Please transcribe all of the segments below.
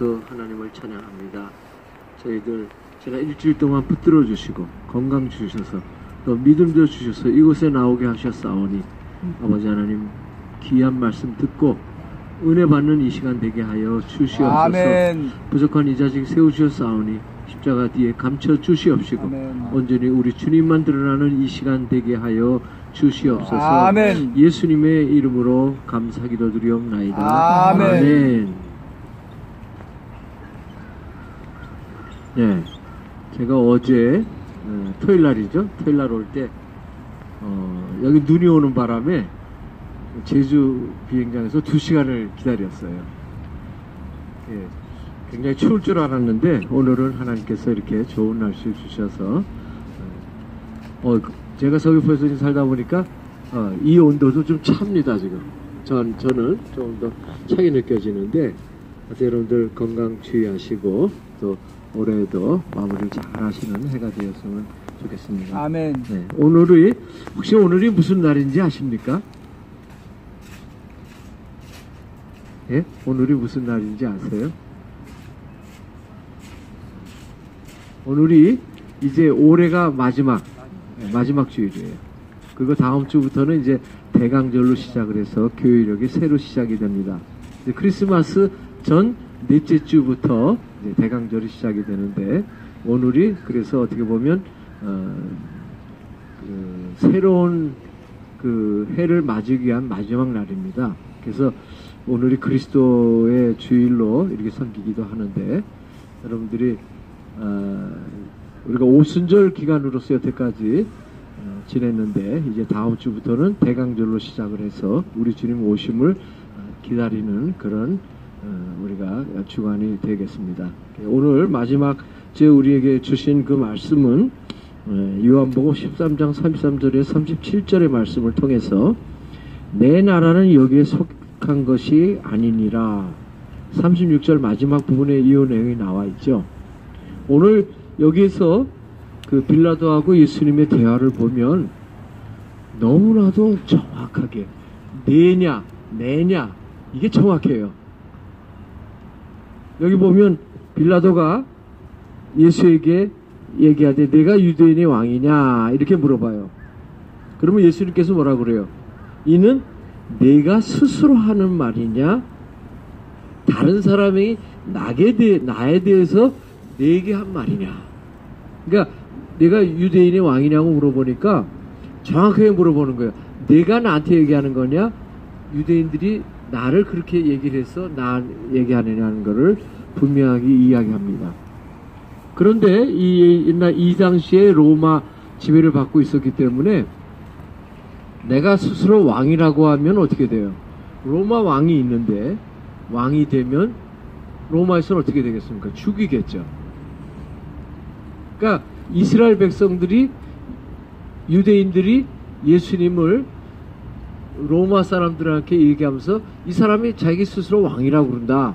하나님을 찬양합니다. 저희들 제가 일주일 동안 붙들어 주시고 건강 주셔서 또 믿음도 주셔서 이곳에 나오게 하셨사오니 아버지 하나님 귀한 말씀 듣고 은혜 받는 이 시간 되게 하여 주시옵소서. 아멘. 부족한 이 자식 세우셨사오니 십자가 뒤에 감춰 주시옵시고 아멘. 온전히 우리 주님만 드러나는 이 시간 되게 하여 주시옵소서. 아멘. 예수님의 이름으로 감사기도 드리옵나이다. 아멘. 아멘. 네, 제가 어제 토요일 날이죠. 토요일 날 올 때 여기 눈이 오는 바람에 제주 비행장에서 2시간을 기다렸어요. 예, 굉장히 추울 줄 알았는데 오늘은 하나님께서 이렇게 좋은 날씨 주셔서 제가 서귀포에서 살다 보니까 이 온도도 좀 찹니다. 지금 저는 조금 더 차게 느껴지는데 여러분들 건강 주의하시고 또 올해도 마무리를 잘 하시는 해가 되었으면 좋겠습니다. 아멘. 네, 혹시 오늘이 무슨 날인지 아십니까? 예? 오늘이 무슨 날인지 아세요? 오늘이 이제 올해가 마지막 주일이에요. 그리고 다음 주부터는 이제 대강절로 시작을 해서 교회력이 새로 시작이 됩니다. 이제 크리스마스 전 넷째 주부터 이제 대강절이 시작이 되는데 오늘이 그래서 어떻게 보면 새로운 그 해를 맞이기 위한 마지막 날입니다. 그래서 오늘이 그리스도의 주일로 이렇게 섬기기도 하는데 여러분들이 우리가 오순절 기간으로서 여태까지 지냈는데 이제 다음 주부터는 대강절로 시작을 해서 우리 주님 오심을 기다리는 그런 우리가 주간이 되겠습니다. 오늘 마지막 우리에게 주신 그 말씀은 요한복음 13장 33절에 37절의 말씀을 통해서 내 나라는 여기에 속한 것이 아니니라 36절 마지막 부분에 이 내용이 나와 있죠. 오늘 여기에서 그 빌라도하고 예수님의 대화를 보면 너무나도 정확하게 내냐 이게 정확해요. 여기 보면 빌라도가 예수에게 얘기하되 내가 유대인의 왕이냐 이렇게 물어봐요. 그러면 예수님께서 뭐라 그래요? 이는 내가 스스로 하는 말이냐 다른 사람이 나에 대해서 내게 한 말이냐. 그러니까 내가 유대인의 왕이냐고 물어보니까 정확하게 물어보는 거예요. 내가 나한테 얘기하는 거냐 유대인들이 나를 그렇게 얘기를 해서 나 얘기하느냐는 거를 분명하게 이야기합니다. 그런데 이 당시에 로마 지배를 받고 있었기 때문에 내가 스스로 왕이라고 하면 어떻게 돼요? 로마 왕이 있는데 왕이 되면 로마에서는 어떻게 되겠습니까? 죽이겠죠. 그러니까 이스라엘 백성들이 유대인들이 예수님을 로마 사람들한테 얘기하면서 이 사람이 자기 스스로 왕이라고 그런다.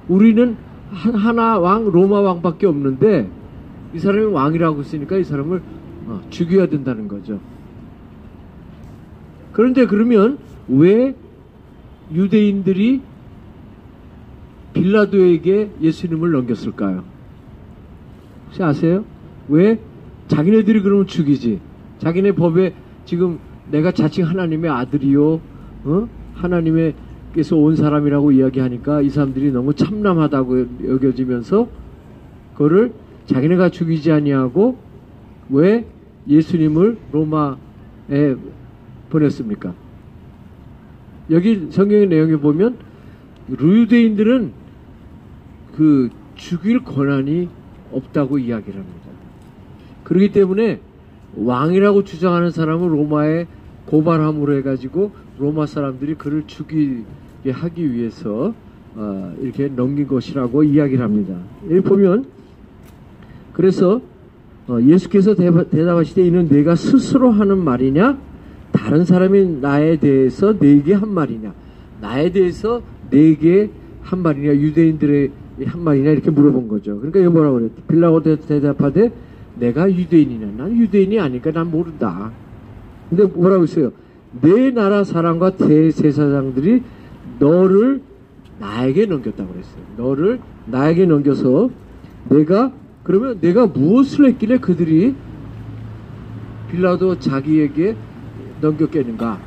우리는 하나 왕 로마 왕밖에 없는데 이 사람이 왕이라고 했으니까 이 사람을 죽여야 된다는 거죠. 그런데 그러면 왜 유대인들이 빌라도에게 예수님을 넘겼을까요? 혹시 아세요? 왜? 자기네들이 그러면 죽이지. 자기네 법에 지금 내가 자칭 하나님의 아들이요 하나님께서 온 사람이라고 이야기하니까 이 사람들이 너무 참남하다고 여겨지면서 그거를 자기네가 죽이지 아니하고 왜 예수님을 로마에 보냈습니까? 여기 성경의 내용에 보면 유대인들은 그 죽일 권한이 없다고 이야기를 합니다. 그렇기 때문에 왕이라고 주장하는 사람을 로마에 고발함으로 해가지고 로마 사람들이 그를 죽이게 하기 위해서 이렇게 넘긴 것이라고 이야기를 합니다. 여기 보면 그래서 예수께서 대답하시되 이는 내가 스스로 하는 말이냐 다른 사람이 나에 대해서 내게 한 말이냐 나에 대해서 내게 한 말이냐 유대인들의 한 말이냐 이렇게 물어본 거죠. 그러니까 이거 뭐라고 그래요? 빌라도 대답하되 내가 유대인이냐 난 유대인이 아니까 난 모른다. 근데 뭐라고 했어요? 내 나라 사람과 대제사장들이 너를 나에게 넘겼다고 그랬어요. 너를 나에게 넘겨서 그러면 내가 무엇을 했길래 그들이 빌라도 자기에게 넘겼겠는가?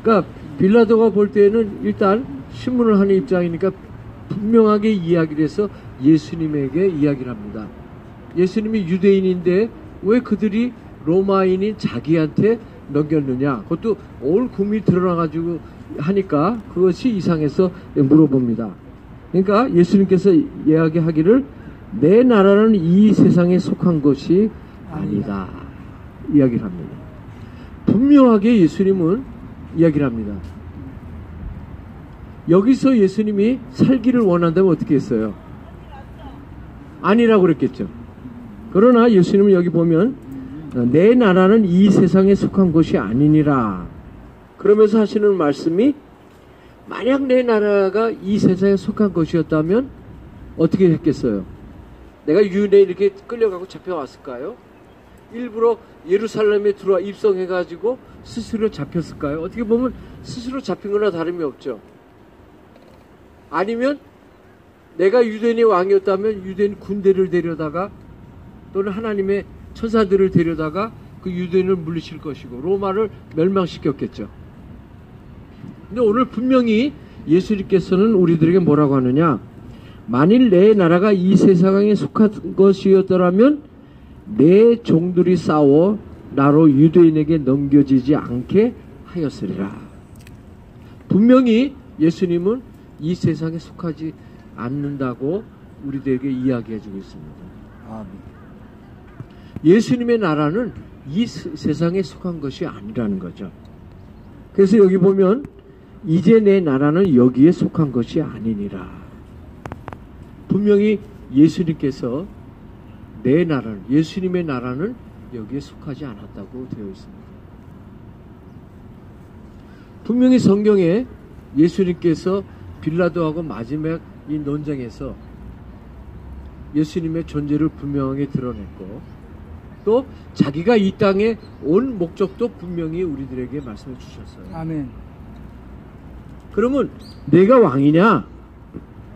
그러니까 빌라도가 볼 때는 일단 신문을 하는 입장이니까 분명하게 이야기를 해서 예수님에게 이야기를 합니다. 예수님이 유대인인데 왜 그들이 로마인인 자기한테 넘겼느냐? 그것도 온 국민이 드러나가지고 하니까 그것이 이상해서 물어봅니다. 그러니까 예수님께서 이야기하기를 내 나라는 이 세상에 속한 것이 아니다. 이야기를 합니다. 분명하게 예수님은 이야기를 합니다. 여기서 예수님이 살기를 원한다면 어떻게 했어요? 아니라고 그랬겠죠. 그러나 예수님은 여기 보면 내 나라는 이 세상에 속한 것이 아니니라. 그러면서 하시는 말씀이 만약 내 나라가 이 세상에 속한 것이었다면 어떻게 했겠어요? 내가 유대에 이렇게 끌려가고 잡혀왔을까요? 일부러 예루살렘에 들어와 입성해가지고 스스로 잡혔을까요? 어떻게 보면 스스로 잡힌 거나 다름이 없죠. 아니면 내가 유대인의 왕이었다면 유대인 군대를 데려다가 또는 하나님의 천사들을 데려다가 그 유대인을 물리칠 것이고 로마를 멸망시켰겠죠. 근데 오늘 분명히 예수님께서는 우리들에게 뭐라고 하느냐? 만일 내 나라가 이 세상에 속한 것이었더라면 내 종들이 싸워 나로 유대인에게 넘겨지지 않게 하였으리라. 분명히 예수님은 이 세상에 속하지 않는다고 우리들에게 이야기해주고 있습니다. 아멘. 예수님의 나라는 이 세상에 속한 것이 아니라는 거죠. 그래서 여기 보면 이제 내 나라는 여기에 속한 것이 아니니라. 분명히 예수님께서 내 나라는, 예수님의 나라는 여기에 속하지 않았다고 되어 있습니다. 분명히 성경에 예수님께서 빌라도하고 마지막 이 논쟁에서 예수님의 존재를 분명하게 드러냈고 또 자기가 이 땅에 온 목적도 분명히 우리들에게 말씀해 주셨어요. 아멘. 그러면 내가 왕이냐?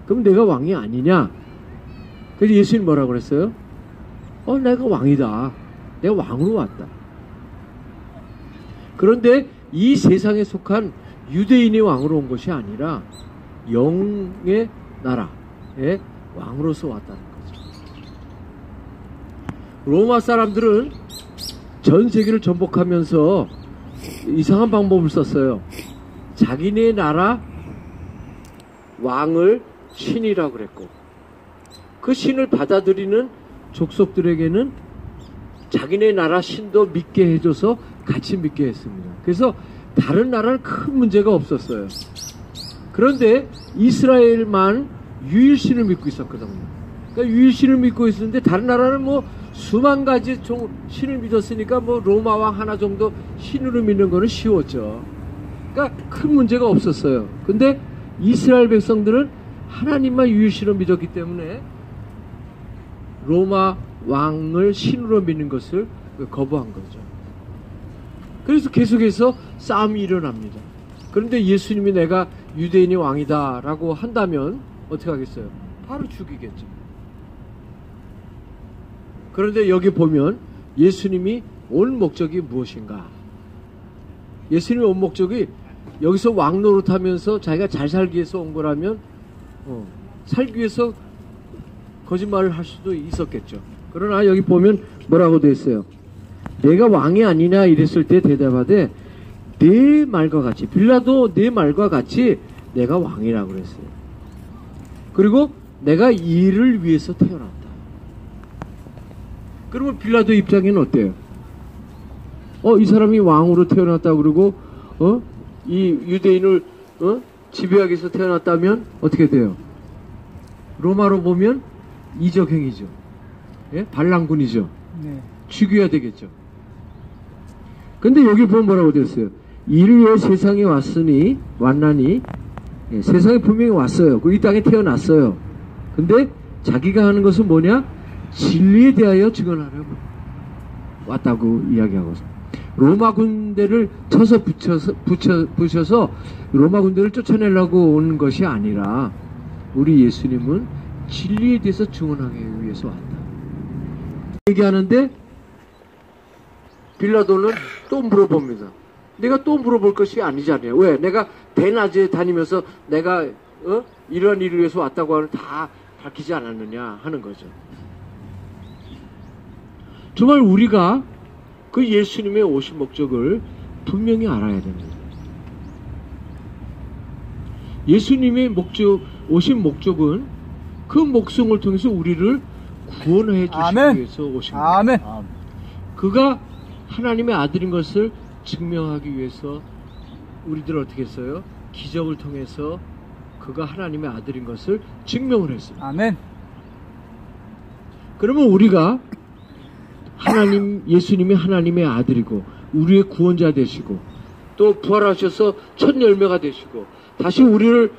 그럼 내가 왕이 아니냐? 그래서 예수님 뭐라고 그랬어요? 내가 왕이다. 내가 왕으로 왔다. 그런데 이 세상에 속한 유대인이 왕으로 온 것이 아니라 영의 나라의 왕으로서 왔다는 거죠. 로마 사람들은 전 세계를 정복하면서 이상한 방법을 썼어요. 자기네 나라 왕을 신이라고 그랬고 그 신을 받아들이는 족속들에게는 자기네 나라 신도 믿게 해줘서 같이 믿게 했습니다. 그래서 다른 나라는 큰 문제가 없었어요. 그런데 이스라엘만 유일신을 믿고 있었거든요. 그러니까 유일신을 믿고 있었는데 다른 나라는 뭐 수만 가지 신을 믿었으니까 뭐 로마 왕 하나 정도 신으로 믿는 거는 쉬웠죠. 그러니까 큰 문제가 없었어요. 근데 이스라엘 백성들은 하나님만 유일신을 믿었기 때문에 로마 왕을 신으로 믿는 것을 거부한 거죠. 그래서 계속해서 싸움이 일어납니다. 그런데 예수님이 내가 유대인이 왕이다 라고 한다면 어떻게 하겠어요? 바로 죽이겠죠. 그런데 여기 보면 예수님이 온 목적이 무엇인가? 예수님의 온 목적이 여기서 왕 노릇하면서 자기가 잘 살기 위해서 온 거라면 살기 위해서 거짓말을 할 수도 있었겠죠. 그러나 여기 보면 뭐라고 되어 있어요? 내가 왕이 아니냐 이랬을 때 대답하되 내 말과 같이 빌라도 내 말과 같이 내가 왕이라고 그랬어요. 그리고 내가 이 일을 위해서 태어났다. 그러면 빌라도 입장에는 어때요? 이 사람이 왕으로 태어났다 그러고 이 유대인을 지배하기 위해서 태어났다면 어떻게 돼요? 로마로 보면 이적행위죠. 예? 반란군이죠. 네. 죽여야 되겠죠. 근데 여기 보면 뭐라고 되었어요? 이를 위해 세상에 왔나니 예, 세상에 분명히 왔어요. 이 땅에 태어났어요. 근데 자기가 하는 것은 뭐냐? 진리에 대하여 증언하려고 왔다고 이야기하고 로마 군대를 쳐서 부셔서 로마 군대를 쫓아내려고 온 것이 아니라 우리 예수님은 진리에 대해서 증언하기 위해서 왔다. 얘기하는데 빌라도는 또 물어봅니다. 내가 또 물어볼 것이 아니잖아요. 왜? 내가 대낮에 다니면서 내가 이러한 일을 위해서 왔다고 하는 다 밝히지 않았느냐 하는 거죠. 정말 우리가 그 예수님의 오신 목적을 분명히 알아야 됩니다. 예수님의 오신 목적은 그 목성을 통해서 우리를 구원해 주시기 위해서 오신 겁니다. 아멘. 그가 하나님의 아들인 것을 증명하기 위해서 우리들 어떻게 했어요? 기적을 통해서 그가 하나님의 아들인 것을 증명을 했어요. 아멘. 그러면 우리가 예수님이 하나님의 아들이고 우리의 구원자 되시고 또 부활하셔서 첫 열매가 되시고 다시 우리를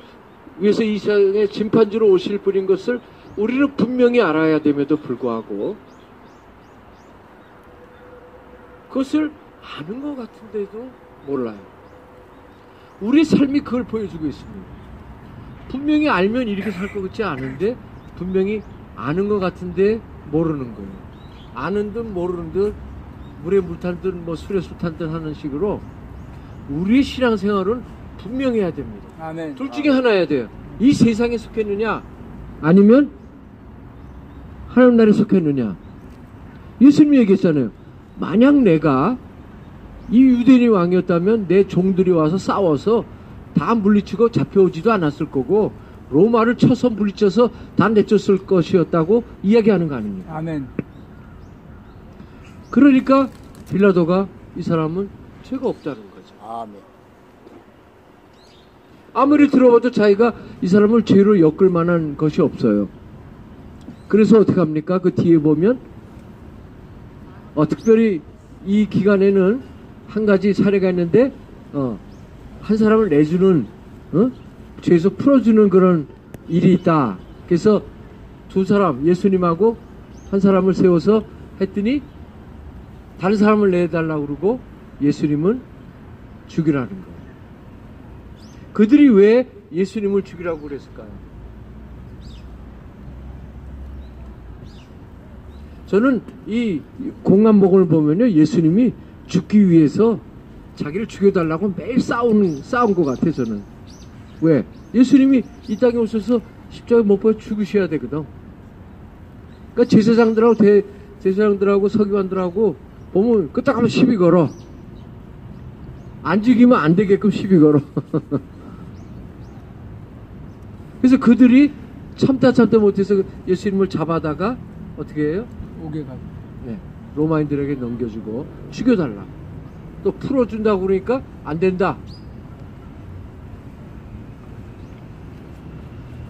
위해서 이 세상에 심판주로 오실 분인 것을 우리는 분명히 알아야 됨에도 불구하고 그것을 아는 것 같은데도 몰라요. 우리 삶이 그걸 보여주고 있습니다. 분명히 알면 이렇게 살 것 같지 않은데 분명히 아는 것 같은데 모르는 거예요. 아는 듯 모르는 듯 물에 물 탄 듯 뭐 술에 술 탄 듯 하는 식으로 우리의 신앙생활은 분명해야 됩니다. 아멘. 둘 중에 하나여야 돼요. 이 세상에 속했느냐 아니면 하나님 나라에 속했느냐. 예수님이 얘기했잖아요. 만약 내가 이 유대인이 왕이었다면 내 종들이 와서 싸워서 다 물리치고 잡혀오지도 않았을 거고 로마를 쳐서 물리쳐서 다 내쫓을 것이었다고 이야기하는 거 아닙니까? 아멘. 그러니까 빌라도가 이 사람은 죄가 없다는 거죠. 아멘. 아무리 들어봐도 자기가 이 사람을 죄로 엮을 만한 것이 없어요. 그래서 어떻게 합니까? 그 뒤에 보면 특별히 이 기간에는 한 가지 사례가 있는데 한 사람을 내주는 죄에서 풀어주는 그런 일이 있다. 그래서 두 사람 예수님하고 한 사람을 세워서 했더니 다른 사람을 내달라고 그러고 예수님은 죽이라는 거예요. 그들이 왜 예수님을 죽이라고 그랬을까요? 저는 이 공안복음을 보면요, 예수님이 죽기 위해서 자기를 죽여달라고 매일 싸운 것 같아요, 저는. 왜? 예수님이 이 땅에 오셔서 십자가에 못 박혀 죽으셔야 되거든. 그러니까 제사장들하고 서기관들하고 보면 끄딱 하면 시비 걸어. 안 죽이면 안 되게끔 시비 걸어. 그래서 그들이 참다 못해서 예수님을 잡아다가 어떻게 해요? 옥에 가고. 네, 로마인들에게 넘겨주고 죽여달라. 또 풀어준다고 그러니까 안 된다.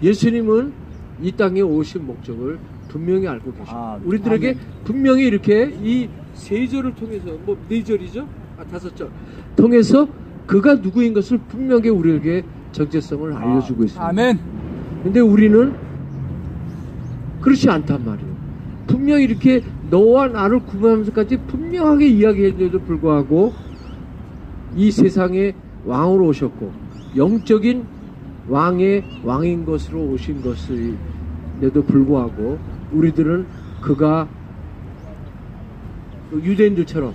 예수님은 이 땅에 오신 목적을 분명히 알고 계십니다. 우리들에게 아멘. 분명히 이렇게 이 세 절을 통해서 네 절이죠? 다섯 절 통해서 그가 누구인 것을 분명히 우리에게 정체성을 알려주고 있습니다. 아멘. 근데 우리는 그렇지 않단 말이에요. 분명히 이렇게 너와 나를 구분하면서까지 분명하게 이야기했는데도 불구하고 이 세상에 왕으로 오셨고 영적인 왕인 것으로 오신 것인데도 불구하고 우리들은 그가 유대인들처럼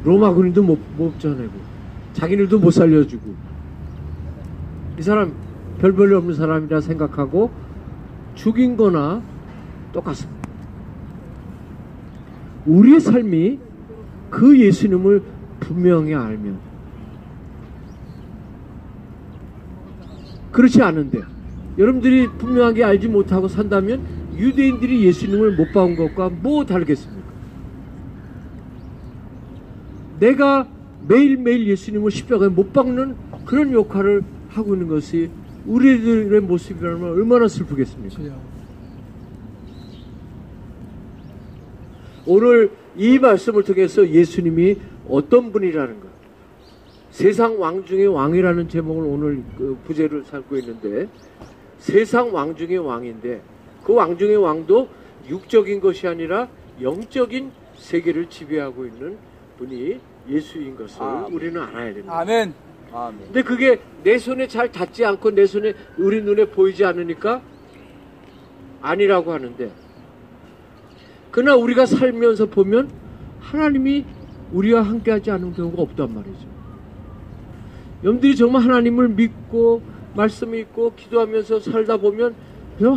로마 군인도 못 전해고 자기들도 못 살려주고 이 사람 별 볼일 없는 사람이라 생각하고 죽인 거나 똑같습니다. 우리의 삶이 그 예수님을 분명히 알면 그렇지 않은데 여러분들이 분명하게 알지 못하고 산다면 유대인들이 예수님을 못 박은 것과 뭐 다르겠습니까? 내가 매일매일 예수님을 십자가에 못 박는 그런 역할을 하고 있는 것이 우리들의 모습이라면 얼마나 슬프겠습니까? 오늘 이 말씀을 통해서 예수님이 어떤 분이라는 것, 세상 왕 중의 왕이라는 제목을 오늘 그 부제를 삼고 있는데 세상 왕 중의 왕인데 그 왕 중의 왕도 육적인 것이 아니라 영적인 세계를 지배하고 있는 분이 예수인 것을 우리는 알아야 됩니다. 아멘. 아멘. 근데 그게 내 손에 잘 닿지 않고 내 손에 우리 눈에 보이지 않으니까 아니라고 하는데, 그러나 우리가 살면서 보면 하나님이 우리와 함께하지 않은 경우가 없단 말이죠. 여러분들이 정말 하나님을 믿고 말씀이 있고 기도하면서 살다 보면 그냥